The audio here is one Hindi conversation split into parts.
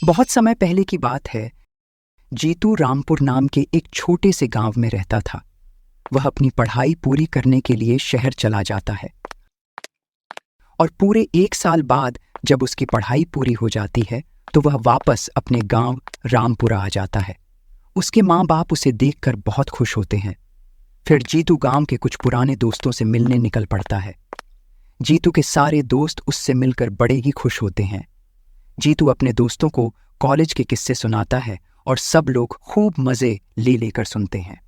बहुत समय पहले की बात है। जीतू रामपुर नाम के एक छोटे से गांव में रहता था। वह अपनी पढ़ाई पूरी करने के लिए शहर चला जाता है और पूरे 1 साल बाद जब उसकी पढ़ाई पूरी हो जाती है तो वह वापस अपने गांव रामपुरा आ जाता है। उसके माँ बाप उसे देखकर बहुत खुश होते हैं। फिर जीतू गांव के कुछ पुराने दोस्तों से मिलने निकल पड़ता है। जीतू के सारे दोस्त उससे मिलकर बड़े ही खुश होते हैं। जीतू अपने दोस्तों को कॉलेज के किस्से सुनाता है और सब लोग खूब मजे ले लेकर सुनते हैं।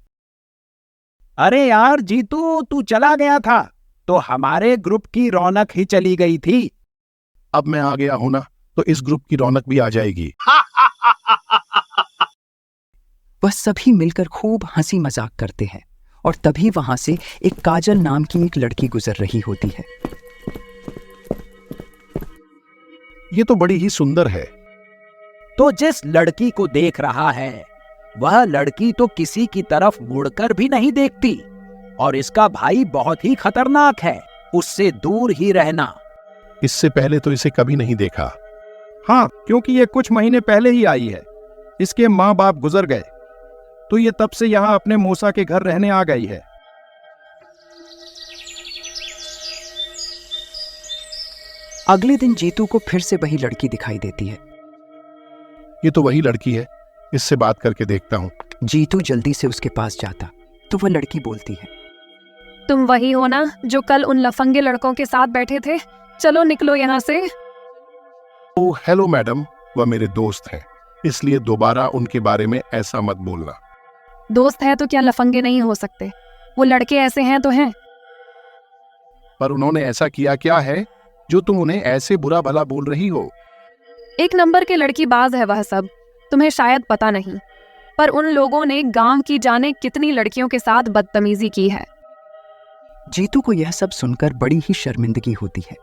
अरे यार जीतू, तू चला गया था तो हमारे ग्रुप की रौनक ही चली गई थी। अब मैं आ गया हूं ना, तो इस ग्रुप की रौनक भी आ जाएगी। वह सभी मिलकर खूब हंसी मजाक करते हैं और तभी वहां से एक काजल नाम की एक लड़की गुजर रही होती है। ये तो बड़ी ही सुंदर है। तो जिस लड़की को देख रहा है वह लड़की तो किसी की तरफ मुड़कर भी नहीं देखती और इसका भाई बहुत ही खतरनाक है, उससे दूर ही रहना। इससे पहले तो इसे कभी नहीं देखा। हाँ, क्योंकि ये कुछ महीने पहले ही आई है। इसके माँ बाप गुजर गए तो ये तब से यहाँ अपने मौसा के घर रहने आ गई है। अगले दिन जीतू को फिर से वही लड़की दिखाई देती है। ये तो वही लड़की है, इससे बात करके देखता हूँ। जीतू जल्दी से उसके पास जाता तो वह लड़की बोलती है, तुम वही हो ना जो कल उन लफंगे लड़कों के साथ बैठे थे? चलो निकलो यहाँ से। ओह हेलो मैडम, वह मेरे दोस्त हैं, इसलिए दोबारा उनके बारे में ऐसा मत बोलना। दोस्त है तो क्या लफंगे नहीं हो सकते? वो लड़के ऐसे हैं तो हैं। पर उन्होंने ऐसा किया क्या है जो तुम उन्हें ऐसे बुरा भला बोल रही हो? एक नंबर के लड़की बाज है वह सब, तुम्हें शायद पता नहीं, पर उन लोगों ने गांव की जाने कितनी लड़कियों के साथ बदतमीजी की है। जीतू को यह सब सुनकर बड़ी ही शर्मिंदगी होती है।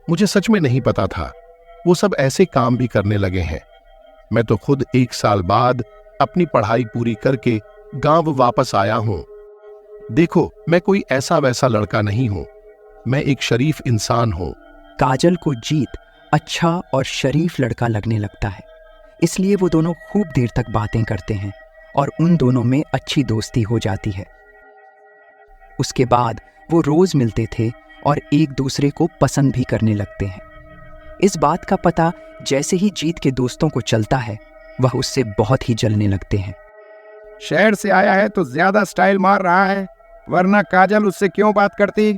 मुझे सच में नहीं पता था वो सब ऐसे काम भी करने लगे हैं। मैं तो खुद 1 साल बाद अपनी पढ़ाई पूरी करके गांव वापस आया हूं। देखो, मैं कोई ऐसा वैसा लड़का नहीं हूं, मैं एक शरीफ इंसान हूं। काजल को जीत अच्छा और शरीफ लड़का लगने लगता है, इसलिए वो दोनों खूब देर तक बातें करते हैं और उन दोनों में अच्छी दोस्ती हो जाती है। उसके बाद वो रोज मिलते थे और एक दूसरे को पसंद भी करने लगते हैं। इस बात का पता जैसे ही जीत के दोस्तों को चलता है वह उससे बहुत ही जलने लगते हैं। शहर से आया है तो ज्यादा स्टाइल मार रहा है, वरना काजल उससे क्यों बात करती?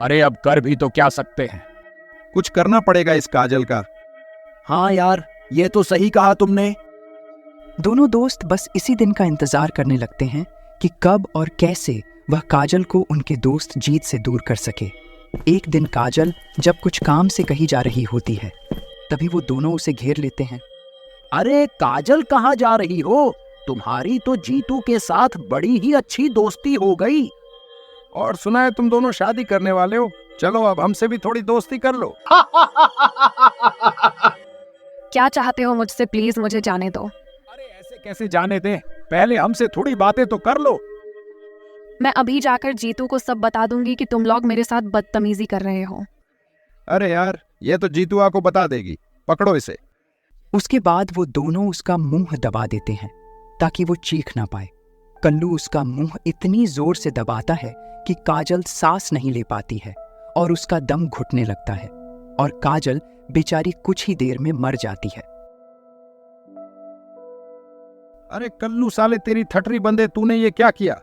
अरे अब कर भी तो क्या सकते हैं, कुछ करना पड़ेगा इस काजल का। हाँ यार, ये तो सही कहा तुमने। दोनों दोस्त बस इसी दिन का इंतजार करने लगते हैं कि कब और कैसे वह काजल को उनके दोस्त जीत से दूर कर सके। एक दिन काजल जब कुछ काम से कहीं जा रही होती है तभी वो दोनों उसे घेर लेते हैं। अरे काजल, कहाँ जा रही हो? तुम्हारी तो जीतू के साथ बड़ी ही अच्छी दोस्ती हो गई। और सुना है तुम दोनों शादी करने वाले हो, चलो अब हमसे भी थोड़ी दोस्ती कर लो। क्या चाहते हो मुझसे? प्लीज मुझे जाने दो। अरे ऐसे कैसे जाने दें, पहले हमसे थोड़ी बातें तो कर लो। मैं अभी जाकर जीतू को सब बता दूंगी कि तुम लोग मेरे साथ बदतमीजी कर रहे हो। अरे यार, ये तो जीतुआ को बता देगी, पकड़ो इसे। उसके बाद वो दोनों उसका मुंह दबा देते हैं ताकि वो चीख ना पाए। कल्लू उसका मुंह इतनी जोर से दबाता है कि काजल सांस नहीं ले पाती है और उसका दम घुटने लगता है और काजल बेचारी कुछ ही देर में मर जाती है। अरे कल्लू साले, तेरी ठटरी बंदे, तूने ये क्या किया?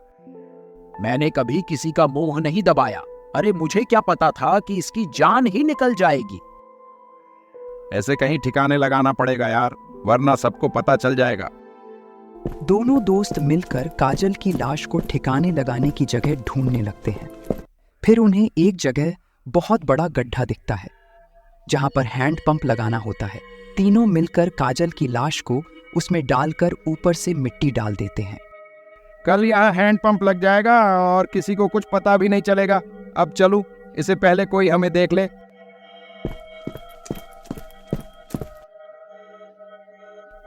मैंने कभी किसी का मुंह नहीं दबाया। अरे मुझे क्या पता था कि इसकी जान ही निकल जाएगी। ऐसे कहीं ठिकाने लगाना पड़ेगा यार, वरना सबको पता चल जाएगा। दोनों दोस्त मिलकर काजल की लाश को ठिकाने लगाने की जगह ढूंढने लगते हैं। फिर उन्हें एक जगह बहुत बड़ा गड्ढा दिखता है जहां पर हैंडपंप लगाना होता है। तीनों मिलकर काजल की लाश को उसमें डालकर ऊपर से मिट्टी डाल देते हैं। कल यहाँ हैंडपंप लग जाएगा और किसी को कुछ पता भी नहीं चलेगा। अब चलूं, इससे पहले कोई हमें देख ले।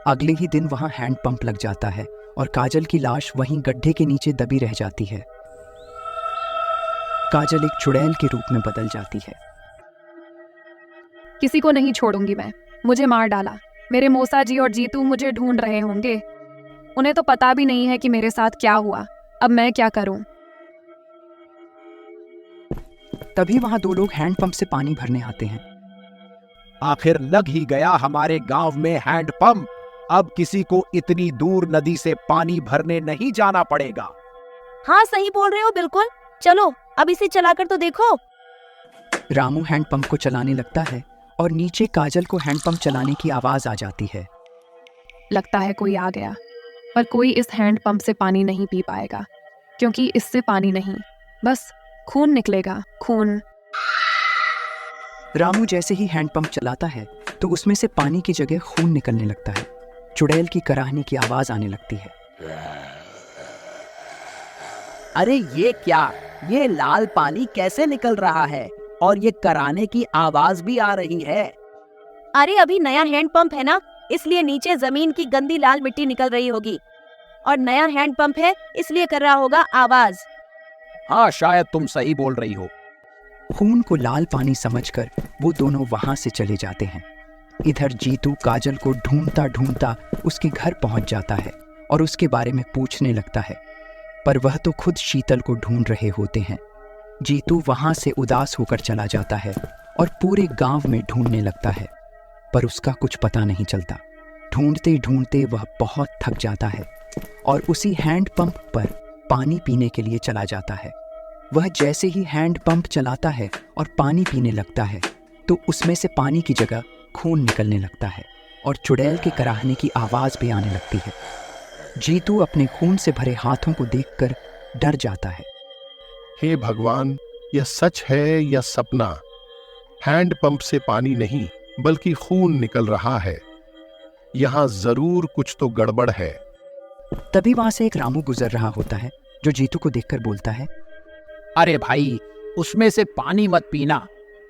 अगले ही दिन वहां हैंडपंप लग जाता है और काजल की लाश वहीं गड्ढे के नीचे दबी रह जाती है। काजल एक चुड़ैल के रूप में बदल जाती है। किसी को नहीं छोड़ूंगी मैं, मुझे मार डाला, मेरे मौसा जी और जीतू मुझे ढूंढ रहे होंगे। उन्हें तो पता भी नहीं है कि मेरे साथ क्या हुआ। अब मैं क्या करूं? तभी वहां दो लोग हैंडपंप से पानी भरने आते हैं। आखिर लग ही गया हमारे गांव में हैंडपंप। अब किसी को इतनी दूर नदी से पानी भरने नहीं जाना पड़ेगा। हाँ सही बोल रहे हो बिल्कुल। चलो अब इसे चलाकर तो देखो। रामू हैंडपंप को चलाने लगता है और नीचे काजल को हैंडपंप चलाने की आवाज आ जाती है। लगता है कोई आ गया, पर कोई इस हैंडपंप से पानी नहीं पी पाएगा, क्योंकि इससे पानी नहीं, बस खून निकलेगा, खून। रामू जैसे ही हैंडपंप चलाता है तो उसमें से पानी की जगह खून निकलने लगता है। चुड़ैल की कराहने की आवाज आने लगती है। अरे ये क्या, ये लाल पानी कैसे निकल रहा है और ये कराने की आवाज भी आ रही है। अरे अभी नया हैंडपंप है ना, इसलिए नीचे जमीन की गंदी लाल मिट्टी निकल रही होगी, और नया हैंडपंप है इसलिए कर रहा होगा आवाज। हाँ शायद तुम सही बोल रही हो। खून को लाल पानी समझकर वो दोनों वहां से चले जाते हैं। इधर जीतू काजल को ढूंढता ढूंढता उसके घर पहुंच जाता है और उसके बारे में पूछने लगता है, पर वह तो खुद शीतल को ढूंढ रहे होते हैं। जीतू वहां से उदास होकर चला जाता है और पूरे गांव में ढूंढने लगता है, पर उसका कुछ पता नहीं चलता। ढूंढते ढूंढते वह बहुत थक जाता है और उसी हैंडपंप पर पानी पीने के लिए चला जाता है। वह जैसे ही हैंडपंप चलाता है और पानी पीने लगता है तो उसमें से पानी की जगह खून निकलने लगता है और चुड़ैल के कराहने की आवाज भी आने लगती है। जीतू अपने खून से भरे हाथों को देखकर डर जाता है। हे भगवान, यह सच है या सपना? हैंडपंप से पानी नहीं बल्कि खून निकल रहा है। यहां जरूर कुछ तो गड़बड़ है। तभी वहां से एक रामू गुजर रहा होता है, जो जीतू को देखकर बोलता है, अरे भाई, उसमें से पानी मत पीना,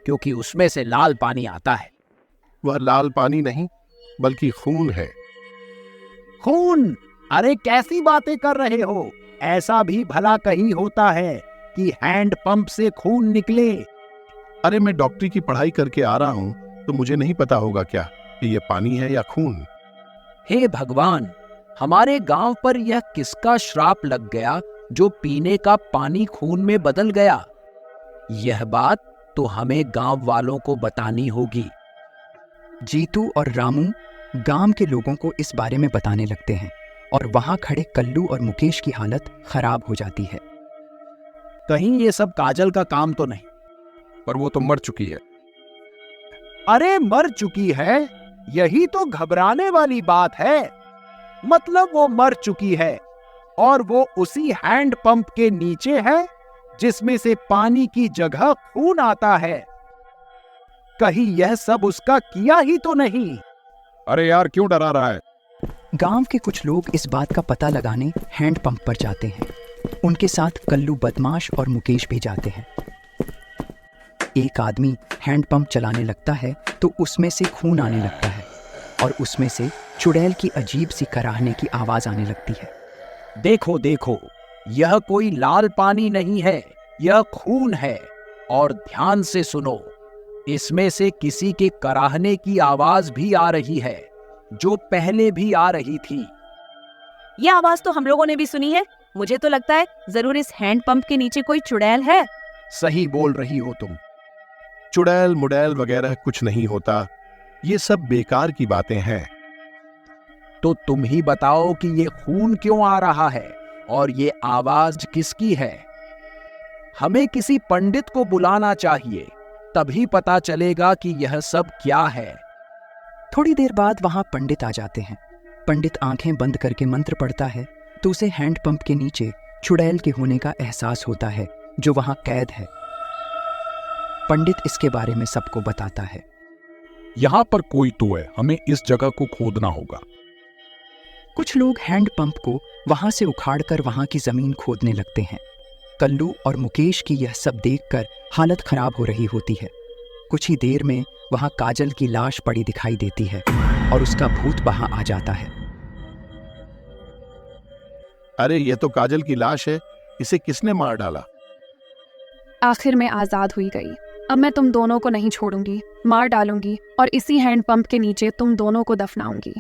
क्योंकि उसमें से लाल पानी आता है। वह लाल पानी नहीं बल्कि खून है। खून? अरे कैसी बातें कर रहे हो? ऐसा भी भला कहीं होता है कि हैंडपंप से खून निकले? अरे मैं डॉक्टरी की पढ़ाई करके आ रहा हूं, तो मुझे नहीं पता होगा क्या कि यह पानी है या खून। हे भगवान, हमारे गांव पर यह किसका श्राप लग गया जो पीने का पानी खून में बदल गया? यह बात तो हमें गांव वालों को बतानी होगी। जीतू और रामू गांव के लोगों को इस बारे में बताने लगते हैं और वहां खड़े कल्लू और मुकेश की हालत खराब हो जाती है। कहीं ये सब काजल का काम तो नहीं? पर वो तो मर चुकी है। अरे मर चुकी है? यही तो घबराने वाली बात है। मतलब वो मर चुकी है और वो उसी हैंडपंप के नीचे है जिसमें से पानी की जगह खून आता है। कहीं यह सब उसका किया ही तो नहीं? अरे यार, क्यों डरा रहा है? गांव के कुछ लोग इस बात का पता लगाने हैंडपंप पर जाते हैं। उनके साथ कल्लू बदमाश और मुकेश भी जाते हैं। एक आदमी हैंडपंप चलाने लगता है तो उसमें से खून आने लगता है और उसमें से चुड़ैल की अजीब सी कराहने की आवाज आने लगती है। देखो देखो, यह कोई लाल पानी नहीं है, यह खून है। और ध्यान से सुनो, इसमें से किसी के कराहने की आवाज भी आ रही है, जो पहले भी आ रही थी। यह आवाज तो हम लोगों ने भी सुनी है। मुझे तो लगता है जरूर इस हैंडपंप के नीचे कोई चुड़ैल है। सही बोल रही हो तुम। चुड़ैल मुड़ैल वगैरह कुछ नहीं होता, ये सब बेकार की बातें हैं। तो तुम ही बताओ कि ये खून क्यों आ रहा है और ये आवाज किसकी है? हमें किसी पंडित को बुलाना चाहिए, तभी पता चलेगा कि यह सब क्या है। थोड़ी देर बाद वहां पंडित आ जाते हैं। पंडित आंखें बंद करके मंत्र पढ़ता है तो उसे हैंडपंप के नीचे चुड़ैल के होने का एहसास होता है, जो वहां कैद है। पंडित इसके बारे में सबको बताता है। यहाँ पर कोई तो है, हमें इस जगह को खोदना होगा। कुछ लोग हैंडपंप को वहां से उखाड़कर वहां की जमीन खोदने लगते हैं। कल्लू और मुकेश की यह सब देखकर हालत खराब हो रही होती है। कुछ ही देर में वहां काजल की लाश पड़ी दिखाई देती है और उसका भूत वहां आ जाता है। अरे ये तो काजल की लाश है, इसे किसने मार डाला? आखिर में आजाद हुई गई। अब मैं तुम दोनों को नहीं छोड़ूंगी, मार डालूंगी और इसी हैंडपंप के नीचे तुम दोनों को दफनाऊंगी।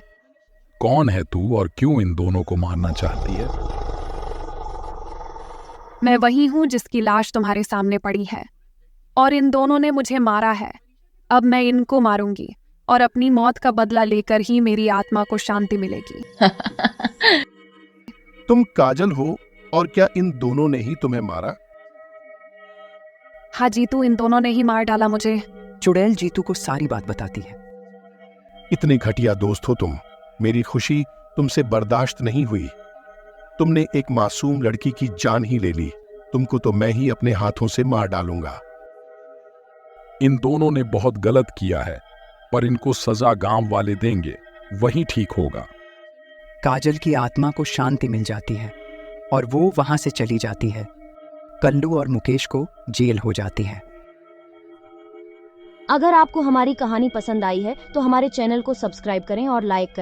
कौन है तू और क्यों इन दोनों को मारना चाहती है? मैं वही हूँ जिसकी लाश तुम्हारे सामने पड़ी है, और इन दोनों ने मुझे मारा है। अब मैं इनको मारूंगी और अपनी मौत का बदला लेकर ही मेरी आत्मा को शांति मिलेगी। तुम काजल हो और क्या इन दोनों ने ही तुम्हें मारा? हाँ जीतू, इन दोनों ने ही मार डाला मुझे। चुड़ैल जीतू को सारी बात बताती है। इतने घटिया दोस्त हो तुम। मेरी खुशी तुमसे बर्दाश्त नहीं हुई। तुमने एक मासूम लड़की की जान ही ले ली। तुमको तो मैं ही अपने हाथों से मार डालूंगा। इन दोनों ने बहुत गलत किया है, पर इनको सजा गांव वाले देंगे, वही ठीक होगा। काजल की आत्मा को शांति मिल जाती है और वो वहां से चली जाती है। कल्लू और मुकेश को जेल हो जाती है। अगर आपको हमारी कहानी पसंद आई है तो हमारे चैनल को सब्सक्राइब करें और लाइक करें।